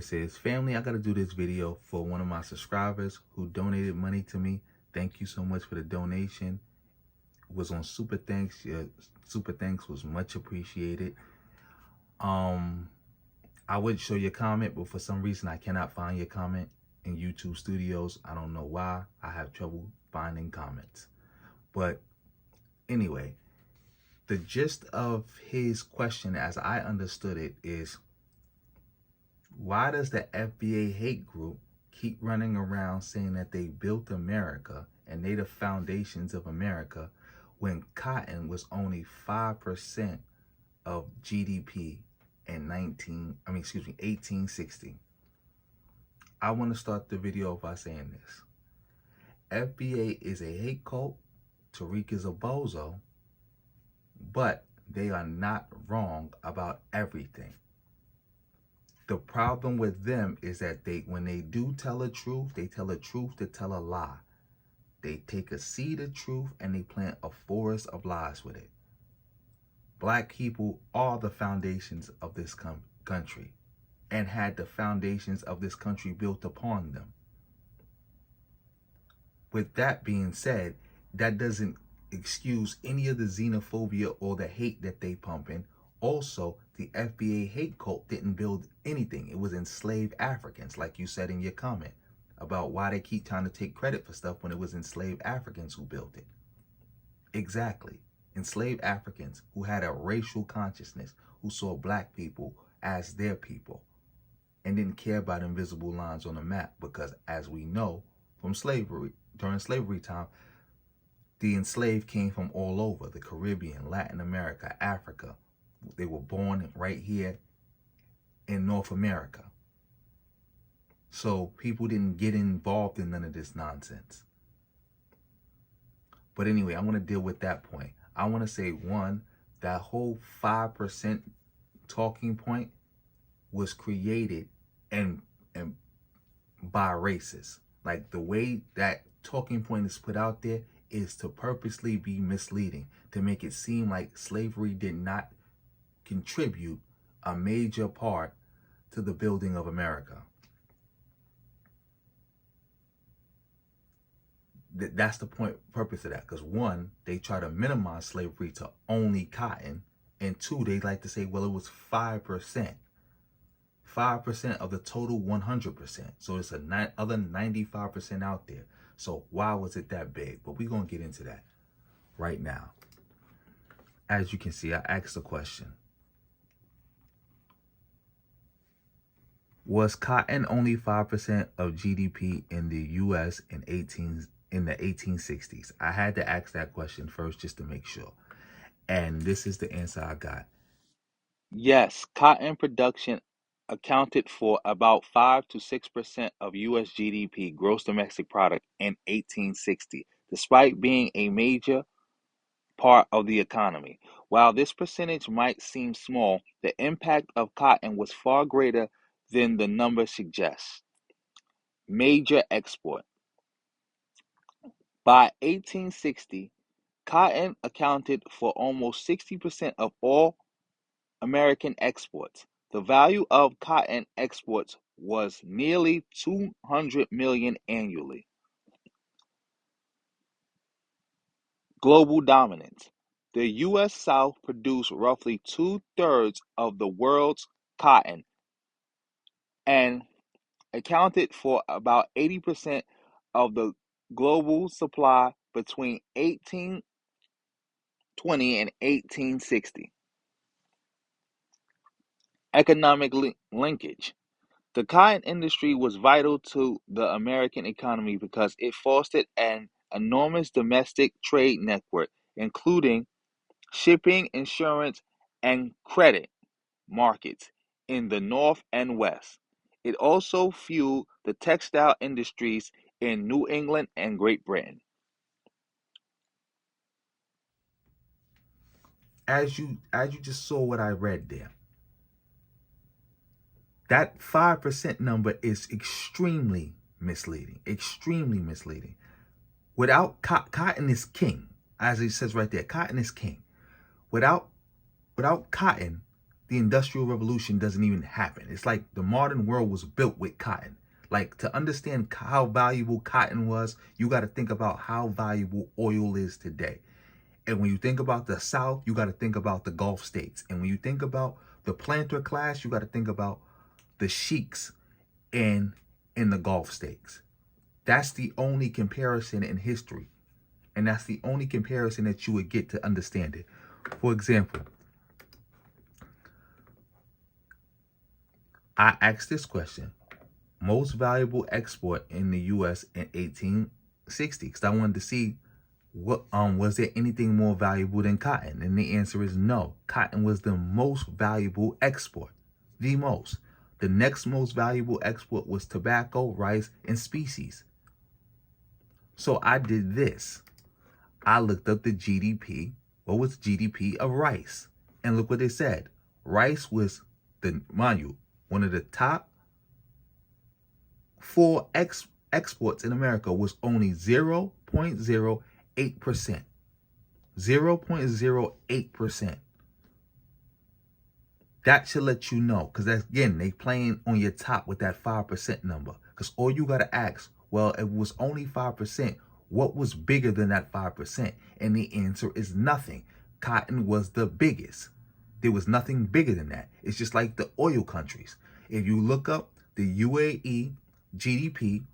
this is. Family, I got to do this video for one of my subscribers who donated money to me. Thank you so much for the donation. It was on Super Thanks. Your Super Thanks was much appreciated. I would show your comment, but for some reason I cannot find your comment in YouTube Studios. I don't know why. I have trouble finding comments. But anyway, the gist of his question, as I understood it, is why does the FBA hate group keep running around saying that they built America and they the foundations of America when cotton was only 5% of GDP in 1860? I want to start the video by saying this. FBA is a hate cult. Tariq is a bozo. But they are not wrong about everything. The problem with them is that when they do tell a truth, they tell a truth to tell a lie. They take a seed of truth and they plant a forest of lies with it. Black people are the foundations of this country and had the foundations of this country built upon them. With that being said, that doesn't excuse any of the xenophobia or the hate that they pump in. Also, the FBA hate cult didn't build anything. It was enslaved Africans, like you said in your comment about why they keep trying to take credit for stuff when it was enslaved Africans who built it. Exactly. Enslaved Africans who had a racial consciousness, who saw black people as their people and didn't care about invisible lines on the map, because as we know from slavery, during slavery time, the enslaved came from all over, the Caribbean, Latin America, Africa. They were born right here in North America. So people didn't get involved in none of this nonsense. But anyway, I want to deal with that point. I want to say, one, that whole 5% talking point was created and by racists. Like, the way that talking point is put out there is to purposely be misleading, to make it seem like slavery did not contribute a major part to the building of America. That's the purpose of that. Because one, they try to minimize slavery to only cotton. And two, they like to say, well, it was 5%. 5% of the total 100%. So it's other 95% out there. So why was it that big? But we're going to get into that right now. As you can see, I asked the question. Was cotton only 5% of GDP in the U.S. in the 1860s? I had to ask that question first just to make sure. And this is the answer I got. Yes, cotton production accounted for about 5 to 6% of U.S. GDP, gross domestic product, in 1860, despite being a major part of the economy. While this percentage might seem small, the impact of cotton was far greater than the number suggests. Major export. By 1860, cotton accounted for almost 60% of all American exports. The value of cotton exports was nearly $200 million annually. Global dominance. The U.S. South produced roughly 2/3 of the world's cotton and accounted for about 80% of the global supply between 1820 and 1860. Economic linkage. The cotton industry was vital to the American economy because it fostered an enormous domestic trade network, including shipping, insurance, and credit markets in the North and West. It also fueled the textile industries in New England and Great Britain. As you just saw what I read there, that 5% number is extremely misleading. Extremely misleading. Without cotton is king, as it says right there. Cotton is king. Without cotton, the Industrial Revolution doesn't even happen. It's like the modern world was built with cotton. Like, to understand how valuable cotton was, you got to think about how valuable oil is today. And when you think about the South, you got to think about the Gulf states. And when you think about the planter class, you got to think about the sheiks in the Gulf states. That's the only comparison in history. And that's the only comparison that you would get to understand it. For example, I asked this question: most valuable export in the U.S. in 1860, because I wanted to see what was there anything more valuable than cotton? And the answer is no. Cotton was the most valuable export, the most. The next most valuable export was tobacco, rice, and species. So I did this. I looked up the GDP. What was GDP of rice? And look what they said. Rice was, mind you, one of the top 4 exports in America, was only 0.08%. 0.08%. That should let you know, because that's, again, they playing on your top with that 5% number. Because all you got to ask, well, it was only 5%. What was bigger than that 5%? And the answer is nothing. Cotton was the biggest. There was nothing bigger than that. It's just like the oil countries. If you look up the UAE GDP,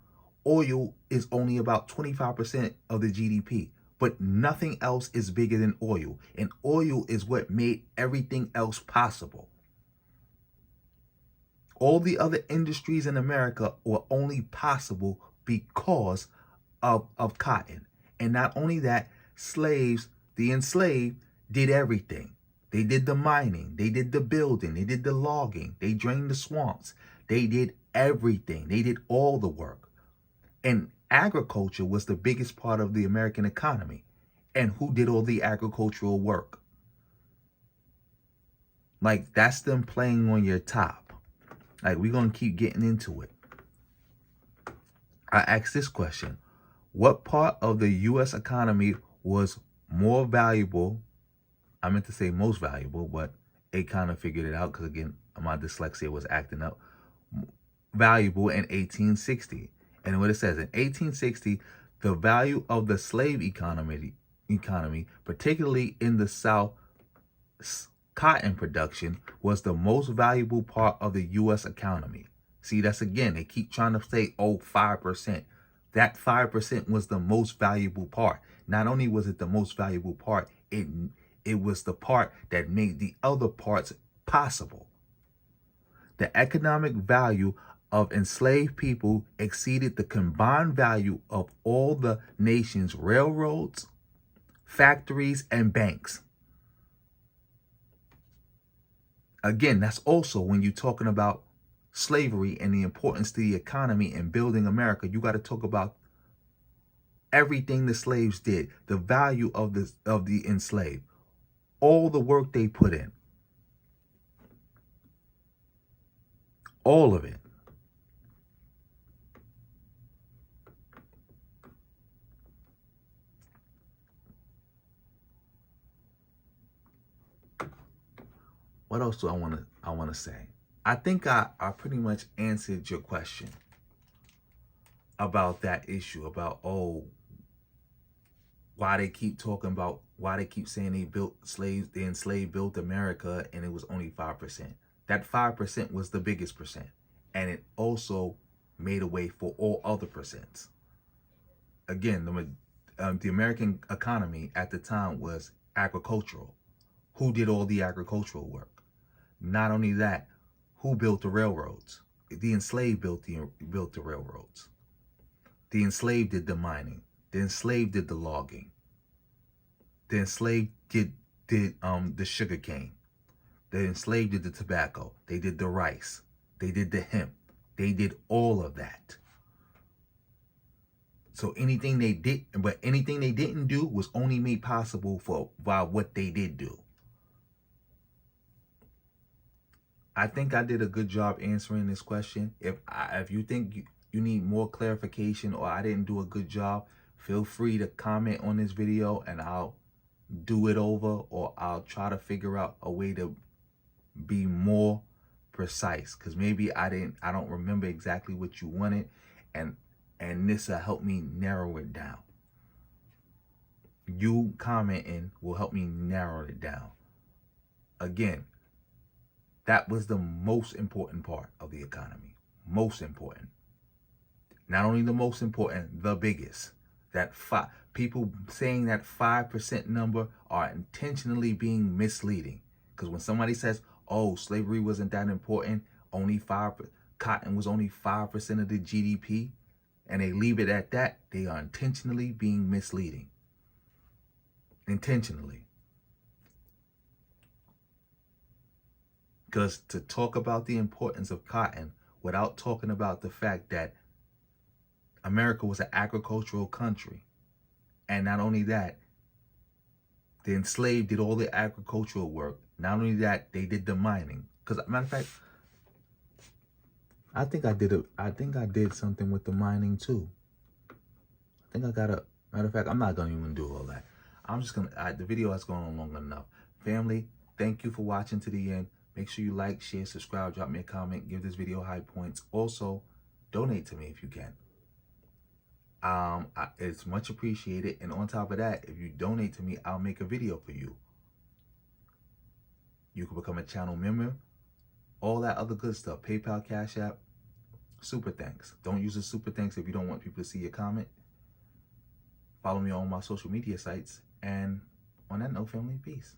oil is only about 25% of the GDP. But nothing else is bigger than oil. And oil is what made everything else possible. All the other industries in America were only possible because of cotton. And not only that, slaves, the enslaved, did everything. They did the mining, they did the building, they did the logging, they drained the swamps. They did everything. They did all the work. And agriculture was the biggest part of the American economy. And who did all the agricultural work? Like, that's them playing on your top. Like, we're going to keep getting into it. I asked this question: what part of the U.S. economy was more valuable? I meant to say most valuable, but it kind of figured it out because, again, my dyslexia was acting up. Valuable in 1860. And what it says, in 1860, the value of the slave economy, particularly in the South, cotton production was the most valuable part of the U.S. economy. See, that's, again, they keep trying to say, oh, 5%. That 5% was the most valuable part. Not only was it the most valuable part, it was the part that made the other parts possible. The economic value of enslaved people exceeded the combined value of all the nation's railroads, factories, and banks. Again, that's also when you're talking about slavery and the importance to the economy and building America. You got to talk about everything the slaves did, the value of the enslaved, all the work they put in, all of it. What else do I want to say? I think I pretty much answered your question about that issue, about, oh, why they keep talking about, why they keep saying they built slaves, the enslaved built America, and it was only 5%. That 5% was the biggest percent. And it also made a way for all other percents. Again, the American economy at the time was agricultural. Who did all the agricultural work? Not only that, who built the railroads? The enslaved built the railroads. The enslaved did the mining. The enslaved did the logging. The enslaved did the sugar cane. The enslaved did the tobacco. They did the rice. They did the hemp. They did all of that. So anything they didn't do was only made possible by what they did do. I think I did a good job answering this question. If you think you need more clarification or I didn't do a good job, feel free to comment on this video and I'll do it over, or I'll try to figure out a way to be more precise, because maybe I don't remember exactly what you wanted, and this will help me narrow it down. You commenting will help me narrow it down. Again, that was the most important part of the economy. Most important. Not only the most important, the biggest. That people saying that 5% number are intentionally being misleading. Because when somebody says, oh, slavery wasn't that important, cotton was only 5% of the GDP, and they leave it at that, they are intentionally being misleading. Intentionally. Because to talk about the importance of cotton without talking about the fact that America was an agricultural country, and not only that, the enslaved did all the agricultural work. Not only that, they did the mining. Because, matter of fact, I think I did something with the mining too. Matter of fact, I'm not gonna even do all that. I'm just gonna, the video has gone on long enough. Family, thank you for watching to the end. Make sure you like, share, subscribe, drop me a comment, give this video high points. Also, donate to me if you can. It's much appreciated. And on top of that, if you donate to me, I'll make a video for you. You can become a channel member, all that other good stuff. PayPal, Cash App, super thanks. Don't use the super thanks if you don't want people to see your comment. Follow me on my social media sites. And on that note, family, peace.